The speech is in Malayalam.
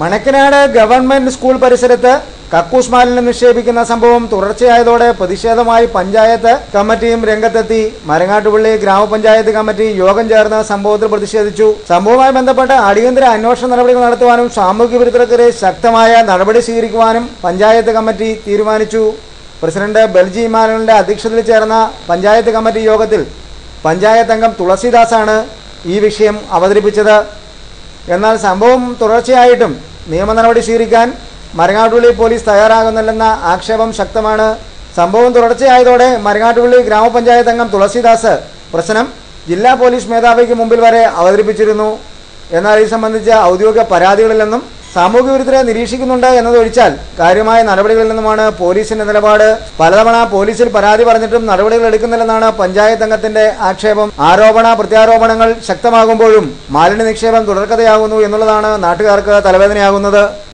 മണക്കനാട് ഗവൺമെന്റ് സ്കൂൾ പരിസരത്ത് കക്കൂസ് മാലിന്യം നിക്ഷേപിക്കുന്ന സംഭവം തുടർച്ചയായതോടെ പ്രതിഷേധമായി പഞ്ചായത്ത് കമ്മിറ്റിയും രംഗത്തെത്തി. മരങ്ങാട്ടുപള്ളി ഗ്രാമപഞ്ചായത്ത് കമ്മിറ്റി യോഗം ചേർന്ന് സംഭവത്തിൽ പ്രതിഷേധിച്ചു. സംഭവവുമായി ബന്ധപ്പെട്ട് അടിയന്തര അന്വേഷണ നടപടികൾ നടത്തുവാനും സാമൂഹ്യ വിരുദ്ധർക്കെതിരെ ശക്തമായ നടപടി സ്വീകരിക്കുവാനും പഞ്ചായത്ത് കമ്മിറ്റി തീരുമാനിച്ചു. പ്രസിഡന്റ് ബെൽജി ഇമാനുവലിന്റെ അധ്യക്ഷതയിൽ ചേർന്ന പഞ്ചായത്ത് കമ്മിറ്റി യോഗത്തിൽ പഞ്ചായത്ത് അംഗം തുളസിദാസാണ് ഈ വിഷയം അവതരിപ്പിച്ചത്. എന്നാൽ സംഭവം തുടർച്ചയായിട്ടും നിയമ നടപടി സ്വീകരിക്കാൻ മരങ്ങാട്ടുപള്ളി പോലീസ് തയ്യാറാകുന്നില്ലെന്ന ആക്ഷേപം ശക്തമാണ്. സംഭവം തുടർച്ചയായതോടെ മരങ്ങാട്ടുപള്ളി ഗ്രാമപഞ്ചായത്ത് അംഗം തുളസിദാസ് പ്രശ്നം ജില്ലാ പോലീസ് മേധാവിക്ക് മുമ്പിൽ വരെ അവതരിപ്പിച്ചിരുന്നു. എന്നാൽ ഇത് സംബന്ധിച്ച ഔദ്യോഗിക പരാതികളില്ലെന്നും സാമൂഹ്യ വിരുദ്ധരെ നിരീക്ഷിക്കുന്നുണ്ട് എന്നതൊഴിച്ചാൽ കാര്യമായ നടപടികളില്ലെന്നുമാണ് പോലീസിന്റെ നിലപാട്. പലതവണ പോലീസിൽ പരാതി പറഞ്ഞിട്ടും നടപടികൾ എടുക്കുന്നില്ലെന്നാണ് പഞ്ചായത്ത് അംഗത്തിന്റെ ആക്ഷേപം. ആരോപണ പ്രത്യാരോപണങ്ങൾ ശക്തമാകുമ്പോഴും മാലിന്യ നിക്ഷേപം തുടർക്കഥയാകുന്നു എന്നുള്ളതാണ് നാട്ടുകാർക്ക് തലവേദനയാകുന്നത്.